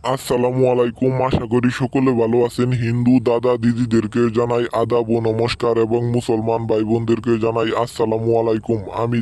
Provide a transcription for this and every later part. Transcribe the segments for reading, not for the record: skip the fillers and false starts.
আসসালামু আলাইকুম, আশা করি সকলে ভালো আছেন। হিন্দু দাদা দিদিদেরকে জানাই আদাব ও নমস্কার এবং মুসলমান ভাই বোনদেরকে জানাই আসসালামু আলাইকুম। আমি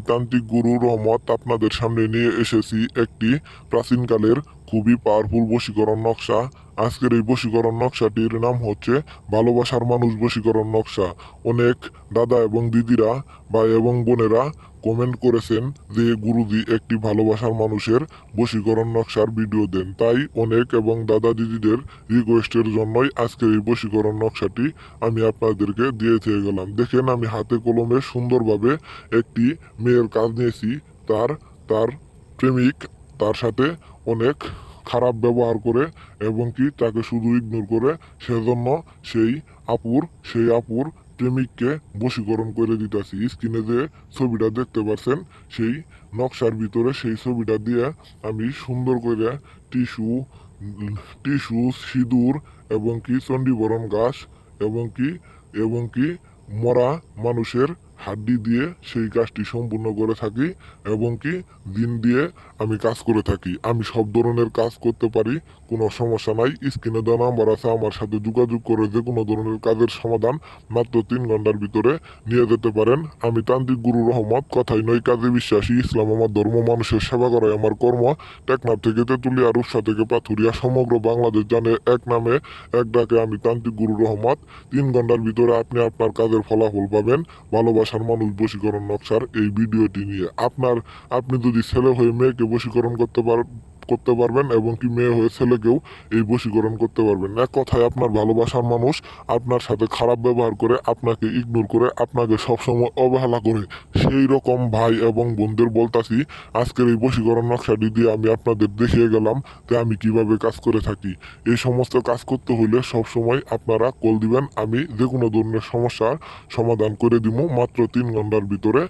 তান্ত্রিক গুরু রহমত আপনাদের সামনে নিয়ে এসেছি একটি প্রাচীনকালের খুবই পাওয়ারফুল বশীকরণ নকশা। আজকের এই বশীকরণ নকশাটির নাম হচ্ছে ভালোবাসার মানুষ বশীকরণ নকশা। অনেক দাদা এবং দিদিরা, ভাই এবং বোনেরা কমেন্ট করেছেন যে গুরুজি একটি ভালোবাসার মানুষের বশীকরণ নকশার ভিডিও দেন। তাই অনেক এবং দাদা দিদিদের রিকোয়েস্টের জন্যই আজকের এই বশীকরণ নকশাটি আমি আপনাদেরকে দিয়ে থেকে গেলাম। দেখেন, আমি হাতে কলমে সুন্দরভাবে একটি মেয়ের কাজ নিয়েছি। তার তার প্রেমিক তার সাথে অনেক খারাপ ব্যবহার করে এবং কি তাকে শুধু ইগনোর করে, সেজন্য সেই সেই আপুর প্রেমিককে বশীকরণ করে দিতেছি। স্ক্রিনে যে ছবিটা দেখতে পাচ্ছেন, সেই নকশার ভিতরে সেই ছবিটা দিয়ে আমি সুন্দর করে টিস্যু টিস্যু সিঁদুর এবং কি চণ্ডীবরণ গাছ এবং কি এবং কি মরা মানুষের হাড্ডি দিয়ে সেই কাজটি সম্পূর্ণ করে থাকি এবং কি দিন দিয়ে আমি কাজ করে থাকি। আমি সব ধরনের কাজ করতে পারি, কোনো সমস্যা নাই। স্ক্রিনে দেওয়া নাম্বার আছে, আমার সাথে যোগাযোগ করে যে কোনো ধরনের কাজের সমাধান মাত্র 3 ঘন্টার ভিতরে নিয়ে যেতে পারেন। আমি তান্ত্রিক গুরু রহমত, কথাই নয় কাজে বিশ্বাসী। ইসলাম আমার ধর্ম, মানুষের সেবা করাই আমার কর্ম। টেকনাফ থেকে তেঁতুলিয়া, রূপসা থেকে পাথুরিয়া, সমগ্র বাংলাদেশ জানে এক নামে এক ডাকে আমি তান্ত্রিক গুরু রহমত। 3 ঘন্টার ভিতরে আপনি আপনার কাজের ফলাফল পাবেন ভালোবাসার মানুষ বশীকরণ নকশার এই ভিডিওটি নিয়ে। আপনি যদি ছেলে হয়ে মেয়েকে বশীকরণ করতে পারবেন এবং কি মেয়ে হয়ে ছেলেকেও এই বশীকরণ করতে পারবেন। এক কথায়, আপনার ভালোবাসার মানুষ আপনার সাথে খারাপ ব্যবহার করে, আপনাকে ইগনোর করে, আপনাকে সবসময় অবহেলা করে, সেই রকম ভাই এবং বোনদের বলতাছি, আজকের এই বশীকরণ নকশাটি দিয়ে আমি আপনাদের দেখিয়ে গেলাম যে আমি কিভাবে কাজ করে থাকি। এই সমস্ত কাজ করতে হলে সবসময় আপনারা কল দিবেন, আমি যে কোনো ধরনের সমস্যার সমাধান করে দিব মাত্র 3 ঘন্টার ভিতরে।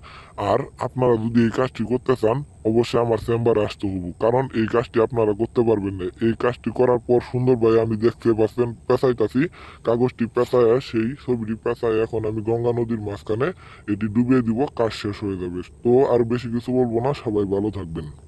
আর আপনারা যদি এই কাজটি করতে চান, অবশ্যই আমার চেম্বারে আসতে হবো, কারণ এই কাজটি আপনারা করতে পারবেন না। এই কাজটি করার পর সুন্দরভাবে আমি দেখতে পাচ্ছেন পেঁচাইতাছি, কাগজটি পেঁচায়, সেই ছবিটি পেঁচায় এখন আমি গঙ্গা নদীর মাঝখানে এটি ডুবিয়ে দিব, কাজ শেষ হয়ে যাবে। তো আর বেশি কিছু বলবো না, সবাই ভালো থাকবেন।